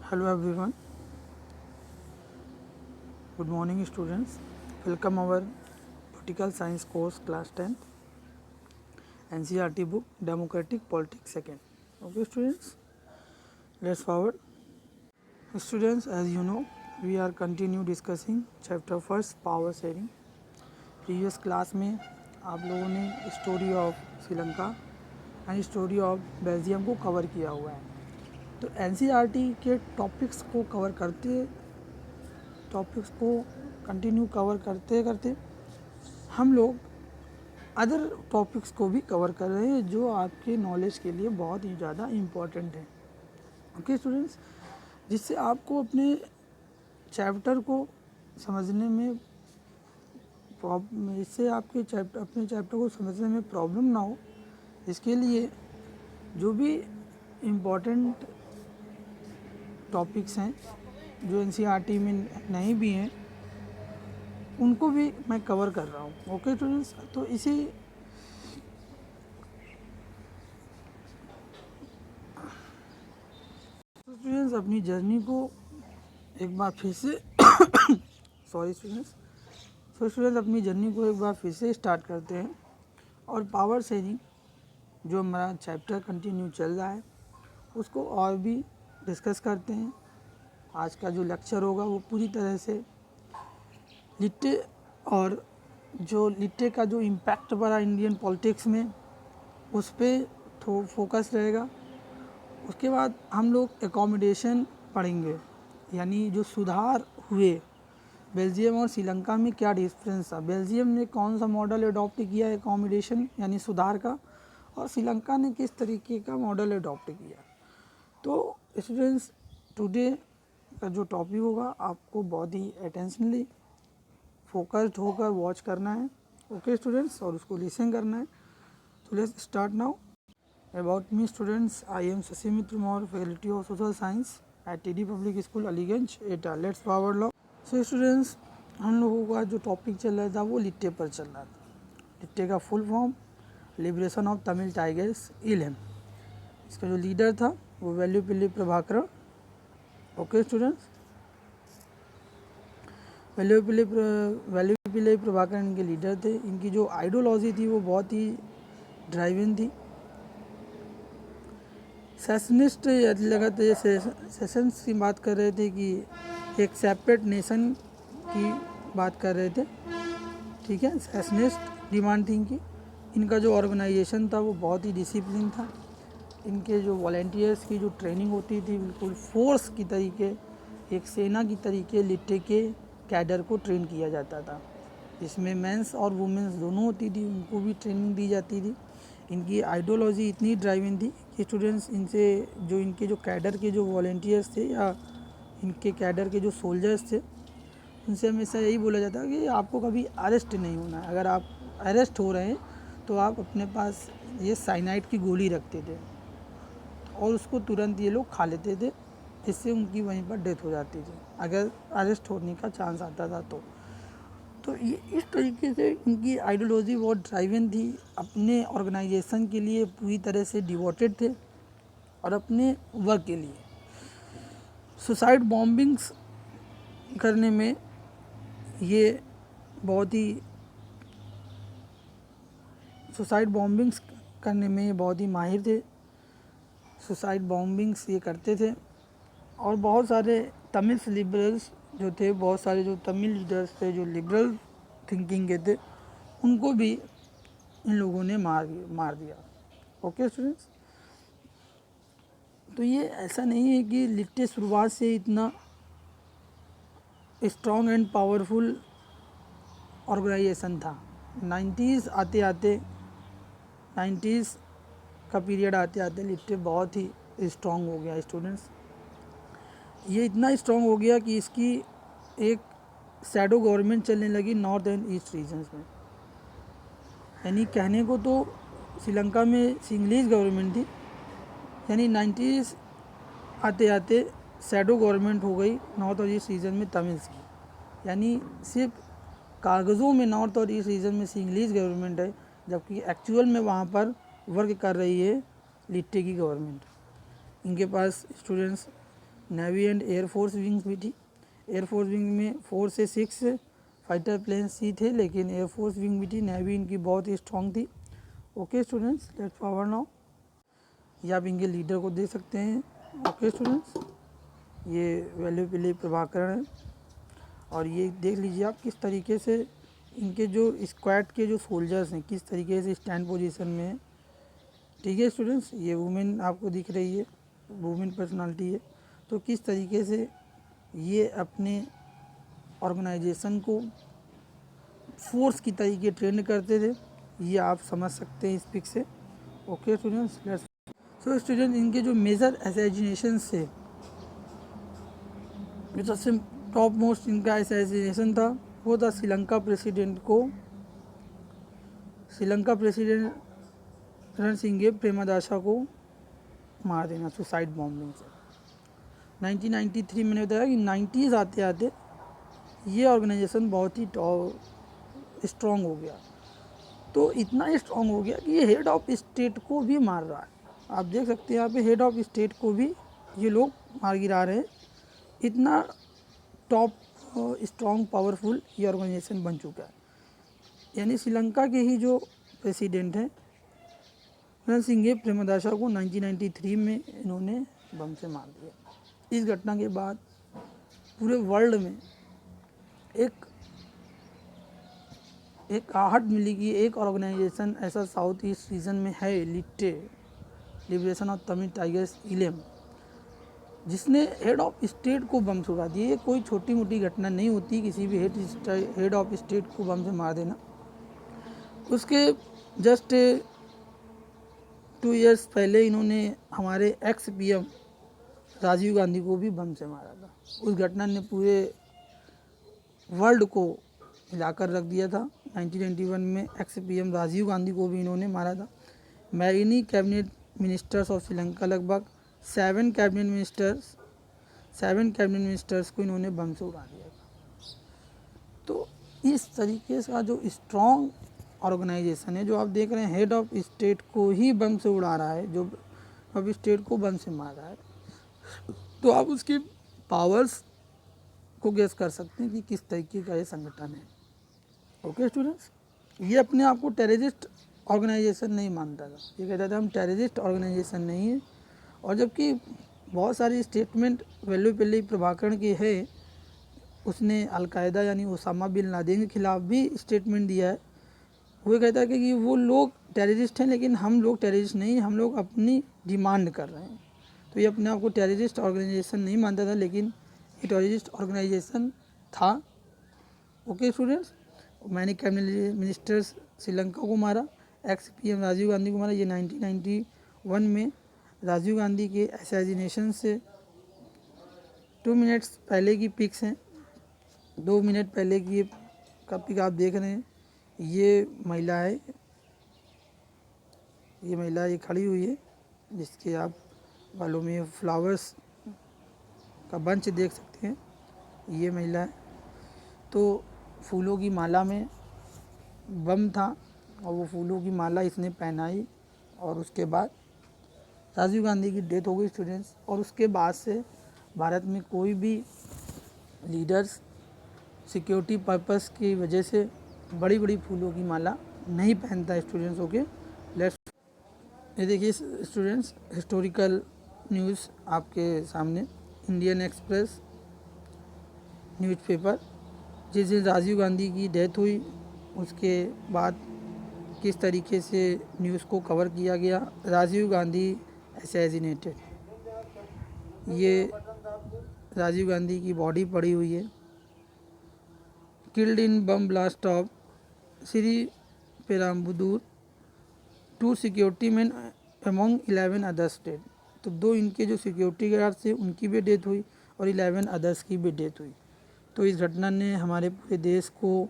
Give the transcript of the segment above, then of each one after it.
Hello everyone. Good morning students. Welcome our political science course class 10th NCERT book Democratic Politics Second. Okay students, let's forward. Students, as you know, we are continue discussing chapter first power sharing. Previous class में आप लोगों ने story of Sri Lanka and story of Belgium को cover किया हुआ है. तो NCERT के टॉपिक्स को कवर करते टॉपिक्स को कंटिन्यू कवर करते करते हम लोग अदर टॉपिक्स को भी कवर कर रहे हैं जो आपके नॉलेज के लिए बहुत ही ज़्यादा इम्पोर्टेंट है. ओके स्टूडेंट्स, जिससे आपको अपने चैप्टर को समझने में इससे आपके अपने चैप्टर को समझने में प्रॉब्लम ना हो, इसके लिए जो भी इम्पोर्टेंट टॉपिक्स हैं जो एनसीईआरटी में नहीं भी हैं उनको भी मैं कवर कर रहा हूँ. ओके स्टूडेंट्स, तो इसी स्टूडेंट्स अपनी जर्नी को एक बार फिर से स्टूडेंट्स अपनी जर्नी को एक बार फिर से स्टार्ट करते हैं और पावर शेयरिंग जो हमारा चैप्टर कंटिन्यू चल रहा है उसको और भी डिस्कस करते हैं. आज का जो लेक्चर होगा वो पूरी तरह से लिट्टे और जो लिट्टे का जो इम्पैक्ट पड़ा इंडियन पॉलिटिक्स में उस पर फोकस रहेगा. उसके बाद हम लोग एकोमोडेशन पढ़ेंगे, यानी जो सुधार हुए बेल्जियम और श्रीलंका में क्या डिफरेंस था. बेल्जियम ने कौन सा मॉडल अडॉप्ट किया एकोमोडेशन यानी सुधार का, और श्रीलंका ने किस तरीके का मॉडल अडॉप्ट किया. तो स्टूडेंट्स टुडे का जो टॉपिक होगा आपको बहुत ही अटेंशनली फोकस्ड होकर वॉच करना है. ओके स्टूडेंट्स, और उसको लिसन करना है. तो let's start now. About me students, I am Shashi Mitra Maurya, faculty of social science at TD public school Aliganj Etah. Let's forward law. So students, हम लोगों का जो टॉपिक चल रहा था वो लिट्टे पर चल रहा था. लिट्टे का full form liberation of Tamil tigers इलम. इसका जो लीडर था वो वेल्लुपिल्ली प्रभाकरन. ओके स्टूडेंट्स, वेल्लुपिल्ली प्रभाकरन इनके लीडर थे. इनकी जो आइडियोलॉजी थी वो बहुत ही ड्राइवन थी. सेशनिस्ट लगातार सेशंस की बात कर रहे थे कि एक सेपरेट नेशन की बात कर रहे थे. ठीक है, सेशनिस्ट डिमांड थी इनकी. इनका जो ऑर्गेनाइजेशन था वो बहुत ही डिसिप्लिन था. इनके जो वॉलेंटियर्स की जो ट्रेनिंग होती थी बिल्कुल फोर्स की तरीके, एक सेना की तरीके लिट्टे के कैडर को ट्रेन किया जाता था. इसमें मेंस और वुमेंस दोनों होती थी, उनको भी ट्रेनिंग दी जाती थी. इनकी आइडियोलॉजी इतनी ड्राइविंग थी कि स्टूडेंट्स इनसे जो इनके जो कैडर के जो वॉलेंटियर्स थे या इनके कैडर के जो सोल्जर्स थे उनसे हमेशा यही बोला जाता है कि आपको कभी अरेस्ट नहीं होना है. अगर आप अरेस्ट हो रहे हैं तो आप अपने पास ये साइनाइड की गोली रखते थे और उसको तुरंत ये लोग खा लेते थे, जिससे उनकी वहीं पर डेथ हो जाती थी अगर अरेस्ट होने का चांस आता था. तो ये इस तरीके से इनकी आइडियोलॉजी बहुत ड्राइवन थी. अपने ऑर्गेनाइजेशन के लिए पूरी तरह से डिवोटेड थे और अपने वर्क के लिए. सुसाइड बॉम्बिंग्स करने में ये बहुत ही माहिर थे. सुसाइड बॉम्बिंग्स ये करते थे और बहुत सारे तमिल लिबरल्स जो थे, बहुत सारे जो तमिल लीडर्स थे जो लिबरल थिंकिंग के थे, उनको भी इन लोगों ने मार दिया. ओके स्टूडेंट्स, तो ये ऐसा नहीं है कि लिट्टे शुरुआत से इतना स्ट्रॉन्ग एंड पावरफुल ऑर्गेनाइजेशन था. 90s का पीरियड आते आते लिट्टे बहुत ही स्ट्रॉन्ग हो गया. स्टूडेंट्स, ये इतना स्ट्रॉन्ग हो गया कि इसकी एक शैडो गवर्नमेंट चलने लगी नॉर्थ एंड ईस्ट रीजन्स में. यानी कहने को तो श्रीलंका में सिंगलीज गवर्नमेंट थी, यानी 90s आते आते शैडो गवर्नमेंट हो गई नॉर्थ और ईस्ट रीजन में तमिल्स की. यानी सिर्फ कागज़ों में नॉर्थ और ईस्ट रीजन में सिंगलीज गवर्नमेंट है, जबकि एक्चुअल में वहाँ पर वर्क कर रही है लिट्टे की गवर्नमेंट. इनके पास students navy and air force wings भी थी। एयरफोर्स विंग में 4 से 6 फाइटर प्लेन्स ही थे, लेकिन एयरफोर्स विंग भी थी। नेवी इनकी बहुत ही स्ट्रॉन्ग थी। Okay students, let's forward now. ये आप इनके लीडर को देख सकते हैं। ओके स्टूडेंट्स, ये वल्लभपल्ली प्रभाकरण है। और ये देख लीजिए आप किस तरीके से इनके जो स्क्वाड के जो सोल्जर्स हैं किस तरीके से स्टैंड पोजीशन में है। ठीक है स्टूडेंट्स, ये वुमेन आपको दिख रही है, वुमेन पर्सनालिटी है। तो किस तरीके से ये अपने ऑर्गेनाइजेशन को फोर्स की तरीके ट्रेन करते थे, ये आप समझ सकते हैं इस पिक से। Okay students, let's so student इनके जो मेजर असैसिनेशन से जो सबसे टॉप मोस्ट इनका असैसिनेशन था वो था श्रीलंका प्रेसिडेंट रणसिंगे प्रेमदासा को मार देना सुसाइड बॉम्बिंग से। 1993 मैंने बताया कि 90s आते आते ये ऑर्गेनाइजेशन बहुत ही स्ट्रॉन्ग हो गया। तो इतना स्ट्रॉन्ग हो गया कि ये हेड ऑफ स्टेट को भी मार रहा है। आप देख सकते हैं यहाँ पे हेड ऑफ स्टेट को भी ये लोग मार गिरा रहे हैं। इतना टॉप स्ट्रॉन्ग पावरफुल ये ऑर्गेनाइजेशन बन चुका है। यानी श्रीलंका के ही जो प्रेसिडेंट हैं रणसिंगे प्रेमदासा को 1993 में इन्होंने बम से मार दिया। इस घटना के बाद पूरे वर्ल्ड में एक आहट मिली कि एक ऑर्गेनाइजेशन ऐसा साउथ ईस्ट रीजन में है, लिबरेशन ऑफ तमिल टाइगर्स इलेम, जिसने हेड ऑफ स्टेट को बम से उड़ा दिया। ये कोई छोटी मोटी घटना नहीं होती किसी भी हेड ऑफ स्टेट को बम से मार देना। उसके जस्ट 2 इयर्स पहले इन्होंने हमारे एक्स PM राजीव गांधी को भी बम से मारा था। उस घटना ने पूरे वर्ल्ड को हिलाकर रख दिया था। 1991 में एक्स PM राजीव गांधी को भी इन्होंने मारा था। Many cabinet ministers of Sri Lanka, लगभग 7 कैबिनेट मिनिस्टर्स को इन्होंने बम से उड़ा दिया था। तो इस तरीके का जो स्ट्रॉन्ग ऑर्गेनाइजेशन है जो आप देख रहे हैं, हेड ऑफ स्टेट को ही बम से उड़ा रहा है, जो अब स्टेट को बम से मार रहा है, तो आप उसकी पावर्स को गेस कर सकते हैं कि किस तरीके का ये संगठन है। ओके स्टूडेंट्स, ये अपने आप को टेररिस्ट ऑर्गेनाइजेशन नहीं मानता था। ये कहता था हम टेररिस्ट ऑर्गेनाइजेशन नहीं है। और जबकि बहुत सारी स्टेटमेंट वल्लभपल्ली प्रभाकरण की है, उसने अलकायदा यानी ओसामा बिन लादेन के खिलाफ भी स्टेटमेंट दिया है। वो कहता है कि वो लोग टेररिस्ट हैं, लेकिन हम लोग टेररिस्ट नहीं, हम लोग अपनी डिमांड कर रहे हैं। तो ये अपने आप को टेररिस्ट ऑर्गेनाइजेशन नहीं मानता था, लेकिन ये टेररिस्ट ऑर्गेनाइजेशन था। ओके स्टूडेंट्स, मैंने कैबिनेट मिनिस्टर्स श्रीलंका को मारा, एक्स PM राजीव गांधी को मारा। ये 1991 में राजीव गांधी के असैसिनेशन से 2 मिनट्स पहले की पिक्स हैं। 2 मिनट पहले की का पिक आप देख रहे हैं। ये महिला है, ये खड़ी हुई है, जिसके आप बालों में फ्लावर्स का बंच देख सकते हैं। ये महिला है। तो फूलों की माला में बम था और वो फूलों की माला इसने पहनाई और उसके बाद राजीव गांधी की डेथ हो गई स्टूडेंट्स। और उसके बाद से भारत में कोई भी लीडर्स सिक्योरिटी पर्पस की वजह से बड़ी बड़ी फूलों की माला नहीं पहनता है स्टूडेंट्स। ओके, लेट्स ये देखिए स्टूडेंट्स, हिस्टोरिकल न्यूज़ आपके सामने। इंडियन एक्सप्रेस न्यूज़पेपर, जिस दिन राजीव गांधी की डेथ हुई उसके बाद किस तरीके से न्यूज़ को कवर किया गया। राजीव गांधी असैसिनेटेड, ये राजीव गांधी की बॉडी पड़ी हुई है। Killed in bomb blast of Sri Perumbudur, 2 security man among 11 other state. तो 2 इनके जो सिक्योरिटी गार्ड थे उनकी भी डेथ हुई और 11 अदर्स की भी डेथ हुई। तो इस घटना ने हमारे पूरे देश को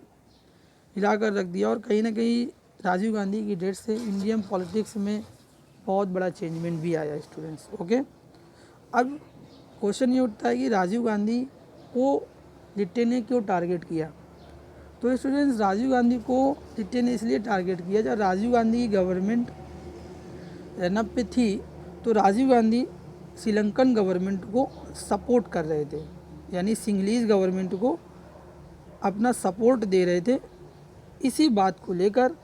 हिला कर रख दिया और कहीं ना कहीं राजीव गांधी की डेथ से इंडियन पॉलिटिक्स में बहुत बड़ा चेंजमेंट भी आया स्टूडेंट्स। ओके, अब क्वेश्चन ये उठता है कि राजीव गांधी को लिट्टे ने क्यों टारगेट किया। तो स्टूडेंट्स, राजीव गांधी को लिट्टे ने इसलिए टारगेट किया, जब राजीव गांधी की गवर्नमेंट रनअप पे थी तो राजीव गांधी श्रीलंकन गवर्नमेंट को सपोर्ट कर रहे थे, यानी सिंगलीज गवर्नमेंट को अपना सपोर्ट दे रहे थे। इसी बात को लेकर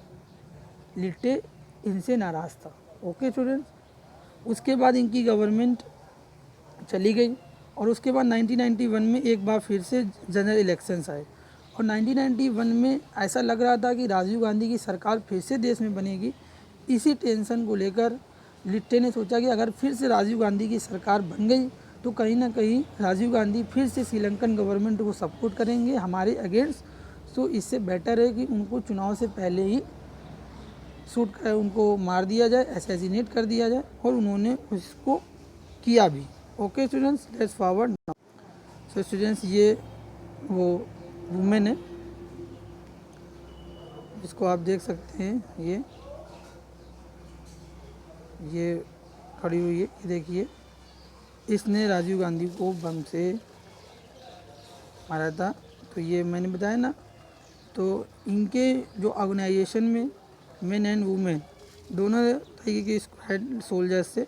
लिट्टे इनसे नाराज़ था। ओके स्टूडेंट्स, उसके बाद इनकी गवर्नमेंट चली गई और उसके बाद 1991 में एक बार फिर से जनरल इलेक्शंस आए और 1991 में ऐसा लग रहा था कि राजीव गांधी की सरकार फिर से देश में बनेगी। इसी टेंशन को लेकर लिट्टे ने सोचा कि अगर फिर से राजीव गांधी की सरकार बन गई तो कहीं ना कहीं राजीव गांधी फिर से श्रीलंकन गवर्नमेंट को सपोर्ट करेंगे हमारे अगेंस्ट। तो इससे बेटर है कि उनको चुनाव से पहले ही शूट कर उनको मार दिया जाए, असैसिनेट कर दिया जाए, और उन्होंने उसको किया भी। Okay students, let's forward now. So students, ये वो वुमेन है जिसको आप देख सकते हैं, ये खड़ी हुई है, ये देखिए, इसने राजीव गांधी को बम से मारा था। तो ये मैंने बताया ना, तो इनके जो ऑर्गेनाइजेशन में मेन एंड वुमेन दोनों तरीके के स्क्वाड सोल्जर्स से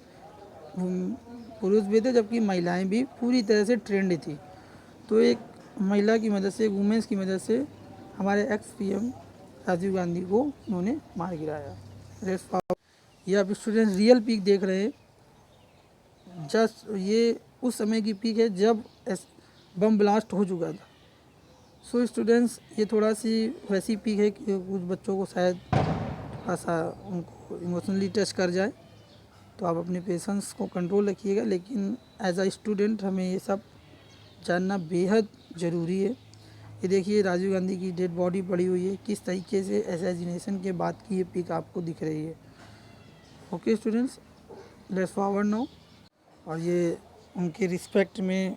पुरुष भी थे, जबकि महिलाएं भी पूरी तरह से ट्रेंड थी। तो एक महिला की मदद से, वुमेन्स की मदद से हमारे एक्स पीएम राजीव गांधी को उन्होंने मार गिराया। ये आप स्टूडेंट्स रियल पीक देख रहे हैं। जस्ट ये उस समय की पीक है जब बम ब्लास्ट हो चुका था। सो स्टूडेंट्स, ये थोड़ा सी वैसी पीक है कि कुछ बच्चों को शायद थोड़ा सा उनको इमोशनली टच कर जाए, तो आप अपने पेशेंस को कंट्रोल रखिएगा। लेकिन एज अ स्टूडेंट हमें ये सब जानना बेहद ज़रूरी है। ये देखिए, राजीव गांधी की डेड बॉडी पड़ी हुई है, किस तरीके से असैसिनेशन के बाद की ये पिक आपको दिख रही है। Okay students, let's forward now. और ये उनके रिस्पेक्ट में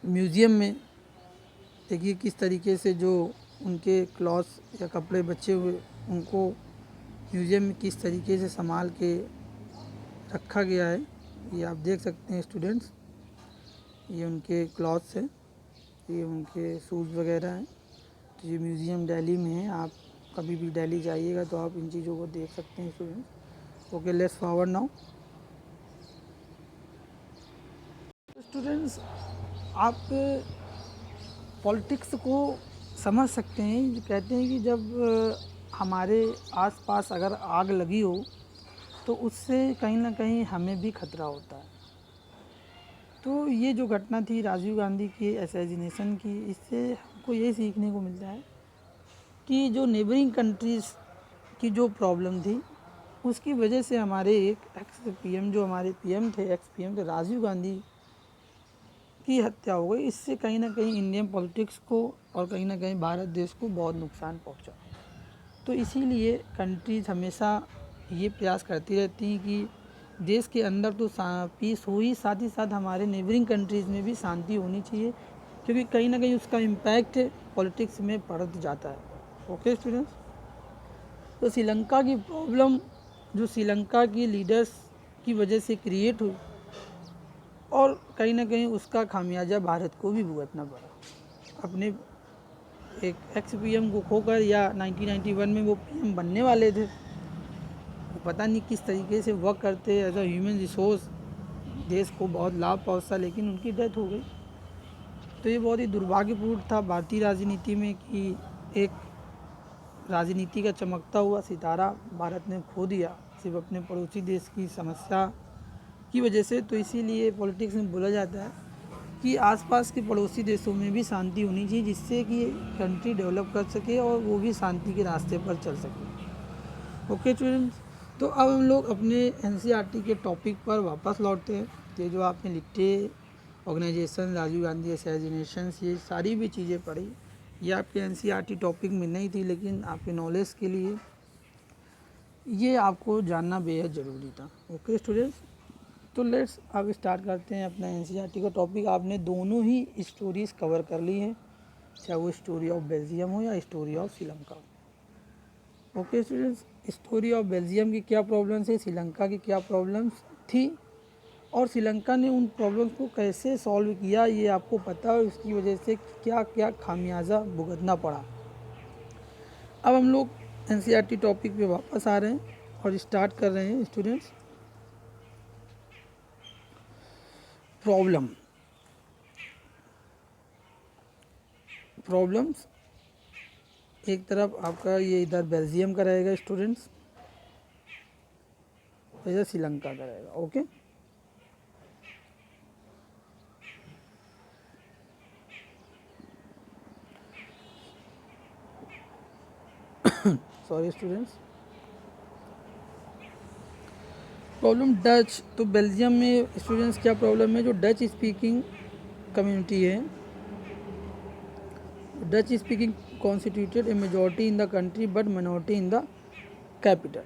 म्यूज़ियम में देखिए किस तरीके से जो उनके क्लॉथ्स या कपड़े बचे हुए उनको म्यूज़ियम में किस तरीके से संभाल के रखा गया है, ये आप देख सकते हैं स्टूडेंट्स। ये उनके क्लॉथ्स हैं, ये उनके शूज़ वगैरह हैं। तो ये म्यूज़ियम दिल्ली में है, आप कभी भी दिल्ली जाइएगा तो आप इन चीज़ों को देख सकते हैं students. Okay, let's forward now. Students, आप पॉलिटिक्स को समझ सकते हैं। जो कहते हैं कि जब हमारे आसपास अगर आग लगी हो तो उससे कहीं ना कहीं हमें भी खतरा होता है। तो ये जो घटना थी राजीव गांधी के असैसिनेशन की, इससे हमको ये सीखने को मिलता है कि जो नेबरिंग कंट्रीज़ की जो प्रॉब्लम थी उसकी वजह से हमारे एक एक्स पीएम, जो हमारे पीएम थे, एक्स पीएम थे, राजीव गांधी की हत्या हो गई। इससे कहीं ना कहीं इंडियन पॉलिटिक्स को और कहीं ना कहीं भारत देश को बहुत नुकसान पहुंचा। तो इसीलिए कंट्रीज़ हमेशा ये प्रयास करती रहती हैं कि देश के अंदर तो पीस हो ही, साथ ही साथ हमारे नेबरिंग कंट्रीज़ में भी शांति होनी चाहिए, क्योंकि कहीं ना कहीं उसका इम्पैक्ट पॉलिटिक्स में पड़ जाता है। ओके स्टूडेंट्स, तो श्रीलंका की प्रॉब्लम जो श्रीलंका की लीडर्स की वजह से क्रिएट हुई और कहीं ना कहीं उसका खामियाजा भारत को भी भुगतना पड़ा। अपने एक एक्स पीएम को खोकर, या 1991 में वो पीएम बनने वाले थे, वो पता नहीं किस तरीके से वर्क करते एज अ ह्यूमन रिसोर्स, देश को बहुत लाभ पहुंचा, लेकिन उनकी डेथ हो गई। तो ये बहुत ही दुर्भाग्यपूर्ण था भारतीय राजनीति में कि एक राजनीति का चमकता हुआ सितारा भारत ने खो दिया सिर्फ अपने पड़ोसी देश की समस्या की वजह से। तो इसीलिए पॉलिटिक्स में बोला जाता है कि आसपास के पड़ोसी देशों में भी शांति होनी चाहिए, जिससे कि कंट्री डेवलप कर सके और वो भी शांति के रास्ते पर चल सके। ओके स्टूडेंट्स, तो अब हम लोग अपने एनसीईआरटी के टॉपिक पर वापस लौटते हैं। ये जो आपने लिट्टे ऑर्गेनाइजेशन, राजीव गांधी असैसिनेशन, ये सारी भी चीज़ें पढ़ी, ये आपके एनसीईआरटी टॉपिक में नहीं थी, लेकिन आपके नॉलेज के लिए ये आपको जानना बेहद ज़रूरी था। ओके स्टूडेंट्स, तो लेट्स अब स्टार्ट करते हैं अपना एनसीईआरटी का टॉपिक। आपने दोनों ही स्टोरीज़ कवर कर ली हैं, चाहे वो स्टोरी ऑफ बेल्जियम हो या स्टोरी ऑफ श्रीलंका हो। Okay students, story of Belgium की क्या प्रॉब्लम्स है, श्रीलंका की क्या प्रॉब्लम्स थी, और श्रीलंका ने उन प्रॉब्लम्स को कैसे सॉल्व किया, ये आपको पता है, उसकी वजह से क्या क्या खामियाजा भुगतना पड़ा। अब हम लोग एनसीईआरटी टॉपिक पे वापस आ रहे हैं और स्टार्ट कर रहे हैं स्टूडेंट्स। प्रॉब्लम्स एक तरफ आपका ये इधर बेल्जियम का रहेगा स्टूडेंट्स, इधर श्रीलंका का रहेगा। Okay, sorry students. Problem Dutch, तो बेल्जियम में स्टूडेंट्स क्या प्रॉब्लम है, जो डच स्पीकिंग कम्युनिटी है, Dutch speaking constituted A majority in the country but minority in the capital.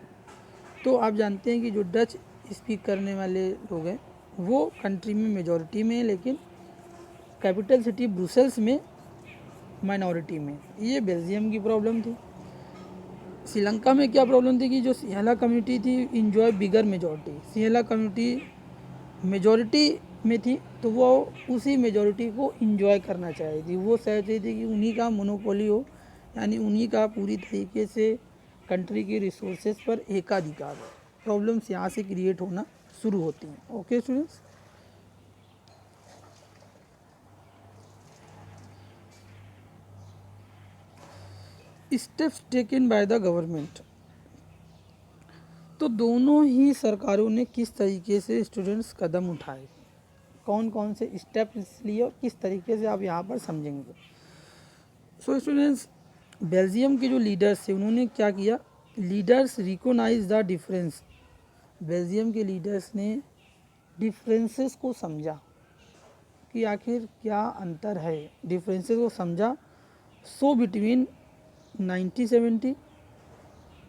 तो आप जानते हैं कि जो डच स्पीक करने वाले लोग हैं वो कंट्री में मेजॉरिटी में है, लेकिन कैपिटल सिटी ब्रुसेल्स में माइनॉरिटी में। ये बेल्जियम की प्रॉब्लम थी। श्रीलंका में क्या प्रॉब्लम थी कि जो सिंहला कम्युनिटी थी इंजॉय बिगर मेजॉरिटी, सिंहला कम्युनिटी मेजॉरिटी में थी तो वो उसी मेजॉरिटी को इंजॉय करना चाह थी। वो चाहती थी कि उन्हीं का मोनोपोली हो, यानी उन्हीं का पूरी तरीके से कंट्री के रिसोर्सेज पर एकाधिकार हो। प्रॉब्लम्स यहाँ से क्रिएट होना शुरू होती हैं। Okay students, steps taken by the government, तो दोनों ही सरकारों ने किस तरीके से स्टूडेंट्स कदम उठाए, कौन कौन से स्टेप्स लिए और किस तरीके से आप यहाँ पर समझेंगे। सो स्टूडेंट्स, बेल्जियम के जो लीडर्स थे उन्होंने क्या किया, leaders recognise the difference, Belgium के लीडर्स ने डिफरेंसेस को समझा कि आखिर क्या अंतर है, डिफरेंसेस को समझा। सो बिटवीन 1970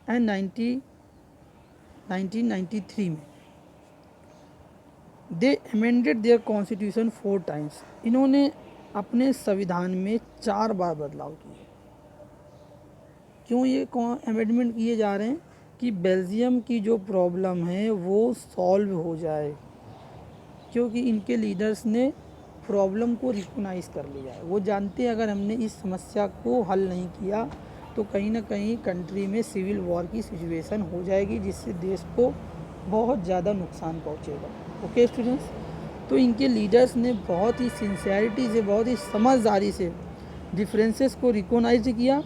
एंड 1993 में दे अमेंडेड देयर कॉन्स्टिट्यूशन 4 टाइम्स, इन्होंने अपने संविधान में 4 बार बदलाव किए। क्यों ये अमेंडमेंट किए जा रहे हैं कि बेल्जियम की जो प्रॉब्लम है वो सॉल्व हो जाए, क्योंकि इनके लीडर्स ने प्रॉब्लम को रिकॉग्नाइज कर लिया है। वो जानते हैं अगर हमने इस समस्या को हल नहीं किया तो कहीं ना कहीं कंट्री में सिविल वॉर की सिचुएशन हो जाएगी, जिससे देश को बहुत ज़्यादा नुकसान पहुंचेगा। ओके स्टूडेंट्स, तो इनके लीडर्स ने बहुत ही सिंसियरिटी से, बहुत ही समझदारी से डिफरेंसेस को रिकॉग्नाइज किया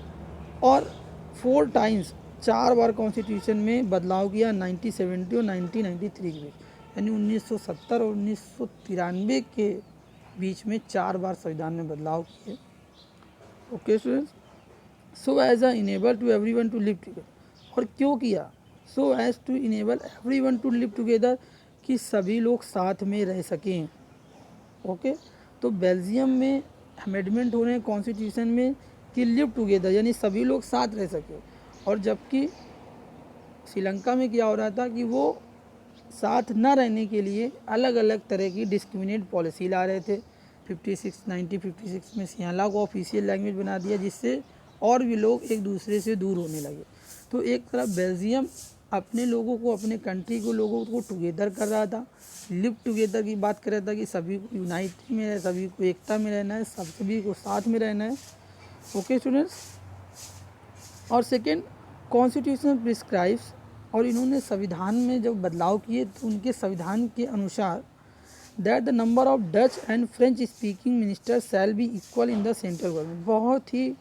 और 4 टाइम्स 4 बार कॉन्स्टिट्यूशन में बदलाव किया 1970 और 1993 के बीच, यानी 1970 और 1993 के बीच में 4 बार संविधान में बदलाव किए। Okay students, so as a enable to everyone to live together, और क्यों किया, so as to enable everyone to live together, कि सभी लोग साथ में रह सकें। ओके, तो बेल्जियम में अमेंडमेंट हो रहे हैं कॉन्स्टिट्यूशन में कि लिव टुगेदर, यानी सभी लोग साथ रह सकें, और जबकि श्रीलंका में क्या हो रहा था कि वो साथ न रहने के लिए अलग अलग तरह की डिस्क्रिमिनेट पॉलिसी ला रहे थे। 1956 में सिंहला को ऑफिशियल लैंग्वेज बना दिया, जिससे और भी लोग एक दूसरे से दूर होने लगे। तो एक तरफ बेल्जियम अपने लोगों को, अपने कंट्री को, लोगों को टुगेदर कर रहा था, लिव टुगेदर की बात कर रहा था कि सभी को यूनाइट में, सभी को एकता में रहना है, सभी को साथ में रहना है। ओके स्टूडेंट्स, और सेकेंड, कॉन्स्टिट्यूशन प्रिस्क्राइब्स, और इन्होंने संविधान में जब बदलाव किए तो उनके संविधान के अनुसार that the number of Dutch and French speaking minister shall be equal in the central government. बहुत ही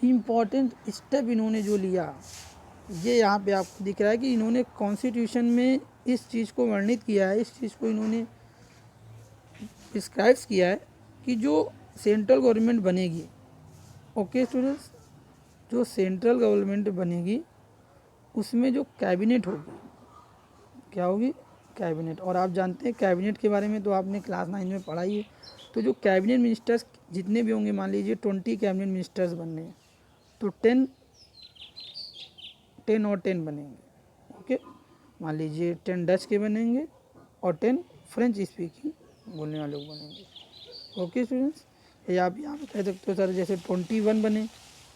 इम्पॉर्टेंट स्टेप इन्होंने जो लिया, ये यहाँ पे आपको दिख रहा है कि इन्होंने कॉन्स्टिट्यूशन में इस चीज़ को वर्णित किया है, इस चीज़ को इन्होंने प्रिस्क्राइब किया है कि जो सेंट्रल गवर्नमेंट बनेगी, ओके स्टूडेंट्स, जो सेंट्रल गवर्नमेंट बनेगी उसमें जो कैबिनेट होगी, क्या होगी, कैबिनेट। और आप जानते हैं कैबिनेट के बारे में तो आपने क्लास 9 में पढ़ा ही है। तो जो कैबिनेट मिनिस्टर्स जितने भी होंगे, मान लीजिए 20 कैबिनेट मिनिस्टर्स बनने हैं, तो 10 और 10 बनेंगे। ओके, मान लीजिए 10 डच के बनेंगे और 10 फ्रेंच स्पीकिंग बोलने वाले लोग बनेंगे। ओके स्टूडेंट्स, या आप यहाँ पे कह सकते हो सर जैसे 21 बने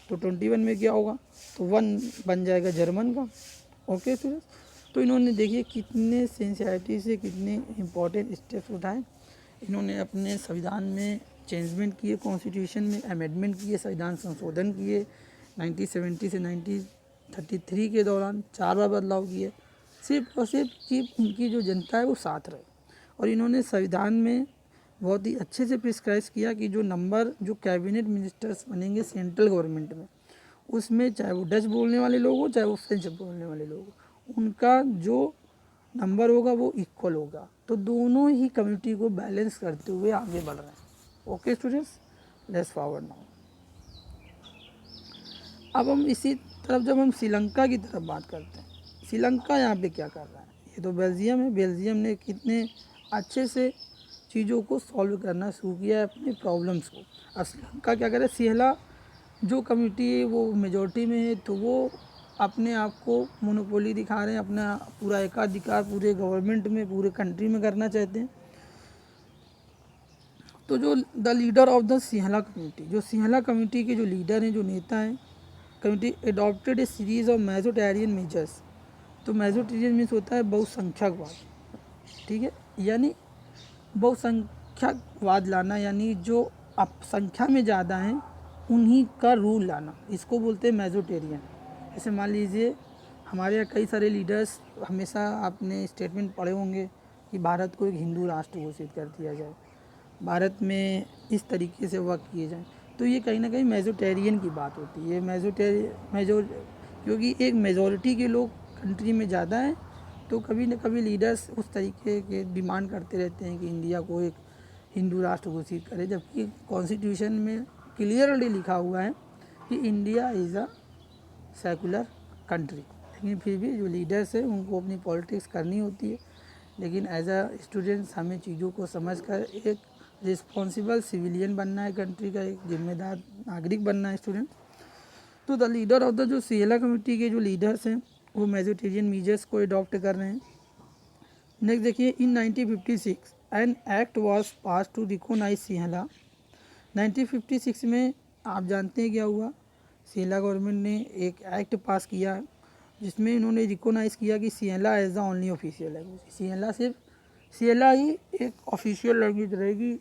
तो 21 में क्या होगा, तो 1 बन जाएगा जर्मन का। ओके स्टूडेंट्स, तो इन्होंने देखिए कितने सिंसियरिटी से, कितने इम्पोर्टेंट स्टेप्स उठाए। इन्होंने अपने संविधान में चेंजमेंट किए, कॉन्स्टिट्यूशन में अमेंडमेंट किए, संविधान संशोधन किए। 1970 से 1933 के दौरान 4 बार बदलाव किए, सिर्फ और सिर्फ कि उनकी जो जनता है वो साथ रहे। और इन्होंने संविधान में बहुत ही अच्छे से प्रिस्क्राइब किया कि जो नंबर जो कैबिनेट मिनिस्टर्स बनेंगे सेंट्रल गवर्नमेंट में, उसमें चाहे वो डच बोलने वाले लोग हो चाहे वो फ्रेंच बोलने वाले लोग हो, उनका जो नंबर होगा वो इक्वल होगा। तो दोनों ही कम्युनिटी को बैलेंस करते हुए आगे बढ़ रहे हैं। Okay students, let's forward now. अब हम इसी तरफ जब हम श्रीलंका की तरफ बात करते हैं, श्रीलंका यहाँ पे क्या कर रहा है, ये तो बेल्जियम है। बेल्जियम ने कितने अच्छे से चीज़ों को सॉल्व करना शुरू किया है अपनी प्रॉब्लम्स को। अब श्रीलंका क्या करे, सिहला जो कम्युनिटी है वो मेजॉरिटी में है, तो वो अपने आप को मोनोपोली दिखा रहे हैं, अपना पूरा एकाधिकार पूरे गवर्नमेंट में पूरे कंट्री में करना चाहते हैं। तो जो the leader of the Sinhala community, जो सिहला कम्युनिटी के जो लीडर हैं, जो नेता हैं, community adopted A series of majoritarian measures. तो मेजोरिटेरियन मीन्स होता है बहुसंख्यकवाद, ठीक है, यानी बहुसंख्यकवाद लाना, यानी जो अब संख्या में ज़्यादा हैं उन्हीं का रूल लाना, इसको बोलते हैं मेजोरिटेरियन। जैसे मान लीजिए हमारे यहाँ कई सारे लीडर्स, हमेशा आपने स्टेटमेंट पढ़े होंगे कि भारत को एक हिंदू राष्ट्र घोषित कर दिया जाए, भारत में इस तरीके से वर्क किए जाए। तो ये कहीं ना कहीं मेजोरिटेरियन की बात होती है। मेजोर क्योंकि एक मेजॉरिटी के लोग कंट्री में ज़्यादा हैं, तो कभी न कभी लीडर्स उस तरीके के डिमांड करते रहते हैं कि इंडिया को एक हिंदू राष्ट्र घोषित करे, जबकि कॉन्स्टिट्यूशन में क्लियरली लिखा हुआ है कि India is a secular country. लेकिन फिर भी जो लीडर्स हैं उनको अपनी पॉलिटिक्स करनी होती है। लेकिन एज अ स्टूडेंट्स हमें चीज़ों को समझकर एक रिस्पॉन्सिबल सिविलियन बनना है, कंट्री का एक जिम्मेदार नागरिक बनना है स्टूडेंट। तो द लीडर ऑफ द जो सिहला कमेटी के जो लीडर्स हैं वो मेजोरिटेरियन मीजर्स को अडॉप्ट कर रहे हैं। नेक्स्ट देखिए, in 1956 an act was pass to recognise Sinhala. 1956 में आप जानते हैं क्या हुआ, सिहला गवर्नमेंट ने एक एक्ट पास किया जिसमें इन्होंने रिकॉग्नाइज़ किया कि Sinhala as the only official language, Sinhala सिर्फ सिहला ही एक ऑफिशियल लैंग्वेज रहेगी।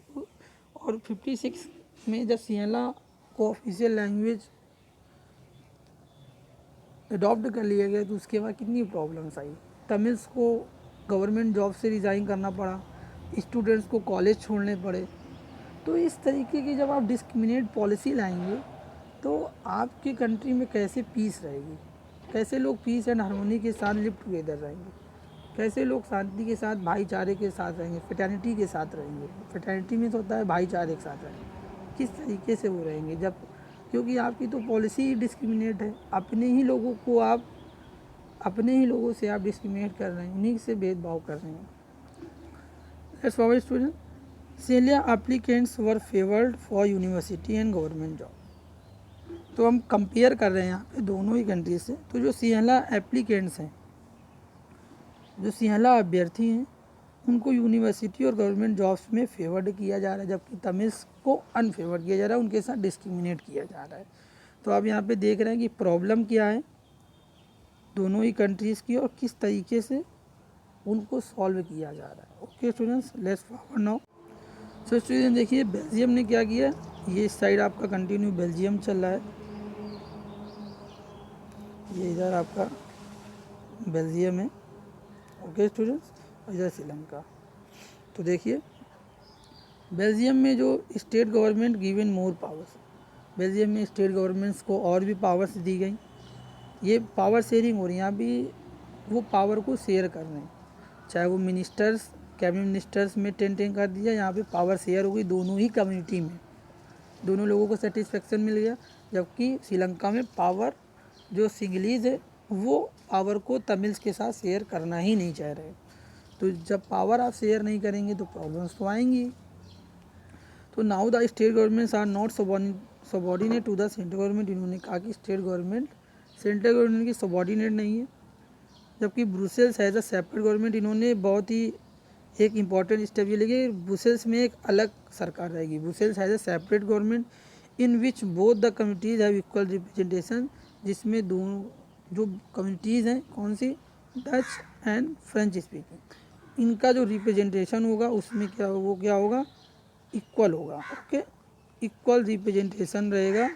और 56 में जब सिहला को ऑफिशियल लैंग्वेज अडॉप्ट कर लिया गया तो उसके बाद कितनी प्रॉब्लम्स आई। तमिल्स को गवर्नमेंट जॉब से रिज़ाइन करना पड़ा, स्टूडेंट्स को कॉलेज छोड़ने पड़े। तो इस तरीके की जब आप डिस्क्रिमिनेट पॉलिसी लाएंगे तो आपकी कंट्री में कैसे पीस रहेगी, कैसे लोग पीस एंड हार्मोनी के साथ लिव टुगेदर रहेंगे, कैसे लोग शांति के साथ भाईचारे के साथ रहेंगे, फ्रेटर्निटी के साथ रहेंगे। फ्रेटर्निटी में तो होता है भाईचारे के साथ रहेंगे, किस तरीके से वो रहेंगे जब, क्योंकि आपकी तो पॉलिसी ही डिस्क्रिमिनेट है, अपने ही लोगों को आप अपने ही लोगों से आप डिस्क्रिमिनेट कर रहे हैं, उन्हीं से भेदभाव कर रहे हैं। Let's forward student, Sinhala applicants were favoured for university and government job. तो हम कंपेयर कर रहे हैं यहाँ पे दोनों ही कंट्री से। तो जो सिहला एप्लीकेंट्स हैं, जो सिहला अभ्यर्थी हैं, उनको यूनिवर्सिटी और गवर्नमेंट जॉब्स में फेवर्ड किया जा रहा है, जबकि तमिल्स को अनफेवर्ड किया जा रहा है, उनके साथ डिस्क्रिमिनेट किया जा रहा है। तो आप यहाँ पे देख रहे हैं कि प्रॉब्लम क्या है दोनों ही कंट्रीज़ की और किस तरीके से उनको सॉल्व किया जा रहा है। Okay students, let's forward now. So student देखिए बेल्जियम ने क्या किया, ये इस साइड आपका कंटिन्यू बेल्जियम चल रहा है, ये इधर आपका बेल्जियम है। ओके स्टूडेंट्स, इधर श्रीलंका। तो देखिए बेल्जियम में जो state government given more powers, Belgium में स्टेट गवर्नमेंट्स को और भी पावर्स दी गई। ये पावर शेयरिंग हो रही है, यहाँ भी वो पावर को शेयर कर रहे हैं, चाहे वो मिनिस्टर्स कैबिनेट मिनिस्टर्स में 10-10 कर दिया, यहाँ पे पावर शेयर हो गई दोनों ही कम्युनिटी में, दोनों लोगों को सेटिस्फेक्शन मिल गया। जबकि श्रीलंका में पावर जो सिंगलीज है वो पावर को तमिल्स के साथ शेयर करना ही नहीं चाह रहे। तो जब पावर आप शेयर नहीं करेंगे तो प्रॉब्लम्स तो आएंगी। तो now the state governments are not subordinate to the central government. इन्होंने कहा कि स्टेट गवर्नमेंट सेंट्रल गवर्नमेंट की सबॉर्डिनेट नहीं है, जबकि Brussels as a separate government. इन्होंने बहुत ही एक इम्पॉर्टेंट स्टेप ये लेके ब्रुसेल्स में एक अलग सरकार रहेगी। Brussels has a separate government in which both the communities have equal representation, जिसमें दोनों जो कम्युनिटीज़ हैं कौन सी, डच एंड फ्रेंच स्पीकिंग, इनका जो रिप्रेजेंटेशन होगा उसमें क्या होगा, इक्वल होगा। ओके, इक्वल रिप्रेजेंटेशन रहेगा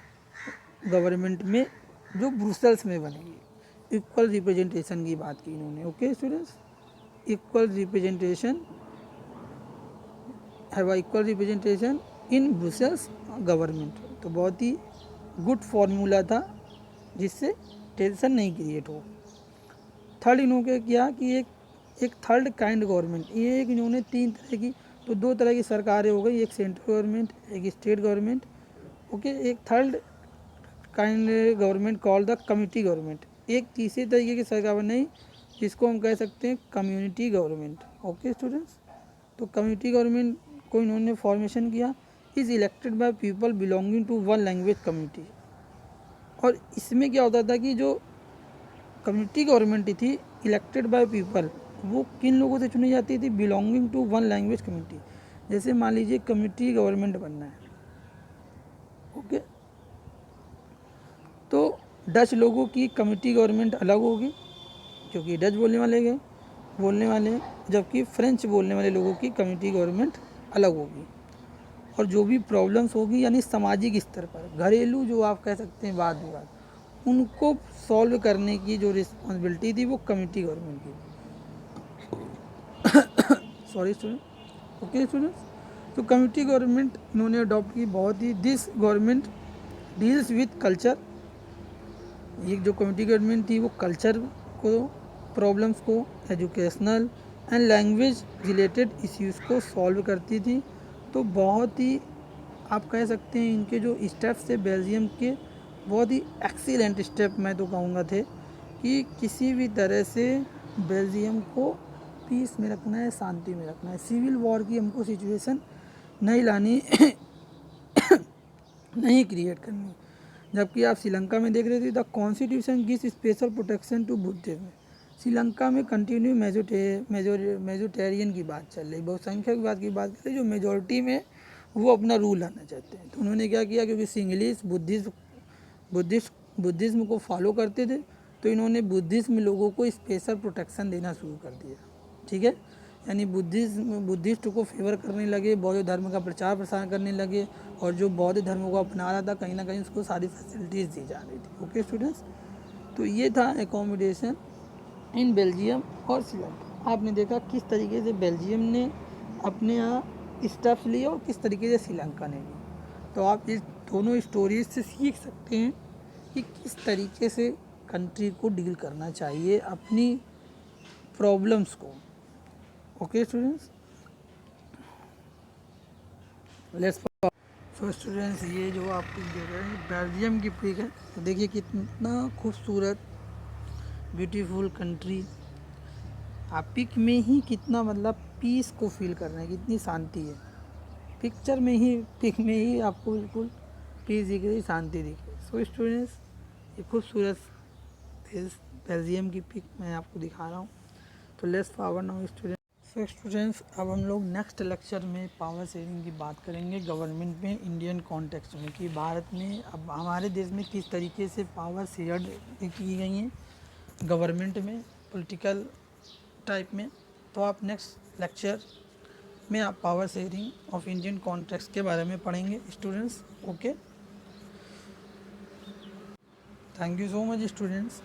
गवर्नमेंट में जो ब्रुसेल्स में बनेगी। इक्वल रिप्रेजेंटेशन की बात की इन्होंने। Okay students, equal representation have equal representation in Brussels government. तो बहुत ही गुड फॉर्मूला था जिससे टेंशन नहीं क्रिएट हो। थर्ड इन्होंने किया कि एक थर्ड काइंड गवर्नमेंट, ये एक इन्होंने 3 तरह की, तो 2 तरह की सरकारें हो गई, एक सेंट्रल गवर्नमेंट एक स्टेट गवर्नमेंट। ओके, एक third kind government called the community government, एक तीसरे तरीके की सरकार बनाई जिसको हम कह सकते हैं कम्युनिटी गवर्नमेंट। ओके स्टूडेंट्स, तो कम्युनिटी गवर्नमेंट को इन्होंने फॉर्मेशन किया, is elected by people belonging to one language community. और इसमें क्या होता था कि जो कम्युनिटी गवर्नमेंट थी इलेक्टेड बाय पीपल, वो किन लोगों से चुनी जाती थी, belonging to one language community. जैसे मान लीजिए कम्युनिटी गवर्नमेंट बनना है, ओके, तो डच लोगों की कम्युनिटी गवर्नमेंट अलग होगी क्योंकि डच बोलने वाले हैं, जबकि फ्रेंच बोलने वाले लोगों की कम्युनिटी गवर्नमेंट अलग होगी। और जो भी प्रॉब्लम्स होगी यानी सामाजिक स्तर पर घरेलू जो आप कह सकते हैं वाद विवाद, उनको सॉल्व करने की जो रिस्पॉन्सिबिलिटी थी वो कम्युनिटी गवर्नमेंट की। सॉरी स्टूडेंट, ओके स्टूडेंट्स, तो कम्युनिटी गवर्नमेंट इन्होंने अडॉप्ट की बहुत ही। This government deals with culture, ये जो कम्युनिटी गवर्नमेंट थी वो कल्चर को, प्रॉब्लम्स को, educational and language related issues को सॉल्व करती थी। तो बहुत ही आप कह सकते हैं इनके जो स्टेप्स थे बेल्जियम के, बहुत ही एक्सीलेंट स्टेप मैं तो कहूँगा थे कि किसी भी तरह से बेल्जियम को पीस में रखना है, शांति में रखना है, सिविल वॉर की हमको सिचुएशन नहीं लानी नहीं क्रिएट करनी। जबकि आप श्रीलंका में देख रहे थे the constitution gives special protection to Buddhism. Sri Lanka में कंटिन्यू मेजोरिटेरियन की बात चल रही, बहुसंख्यक की बात कर रही, जो मेजोरिटी में वो अपना रूल लाना चाहते हैं। तो उन्होंने क्या किया, क्योंकि सिंगलिश बुद्धिज्म को फॉलो करते थे, तो इन्होंने बुद्धिज्म लोगों को स्पेशल प्रोटेक्शन देना शुरू कर दिया। ठीक है, यानी बुद्धिस्ट को फेवर करने लगे, बौद्ध धर्म का प्रचार प्रसार करने लगे, और जो बौद्ध धर्म को अपना रहा था कहीं ना कहीं उसको सारी फैसिलिटीज़ दी जा रही थी। ओके स्टूडेंट्स, तो ये था एकोमोडेशन इन बेल्जियम और श्रीलंका। आपने देखा किस तरीके से बेल्जियम ने अपने यहाँ स्टेप्स लिए और किस तरीके से श्रीलंका ने ली। तो आप इस दोनों स्टोरीज से सीख सकते हैं कि किस तरीके से कंट्री को डील करना चाहिए अपनी प्रॉब्लम्स को। Okay students, let's so students, ये जो आप देख रहे हैं बेल्जियम की पिक है, तो देखिए कितना खूबसूरत ब्यूटीफुल कंट्री। आप पिक में ही कितना मतलब पीस को फील कर रहे हैं, कितनी शांति है पिक में ही आपको बिल्कुल पीस दिख रही, शांति दिख रही। सो स्टूडेंट्स, ये खूबसूरत बेल्जियम की पिक मैं आपको दिखा रहा हूँ। तो let's forward now student. So students, अब हम लोग नेक्स्ट लेक्चर में पावर शेयरिंग की बात करेंगे गवर्नमेंट में, इंडियन कॉन्टेक्स्ट में, कि भारत में अब हमारे देश में किस तरीके से पावर शेयर की गई हैं गवर्नमेंट में, पॉलिटिकल टाइप में। तो आप नेक्स्ट लेक्चर में आप power sharing of Indian context के बारे में पढ़ेंगे students. Okay, thank you so much students.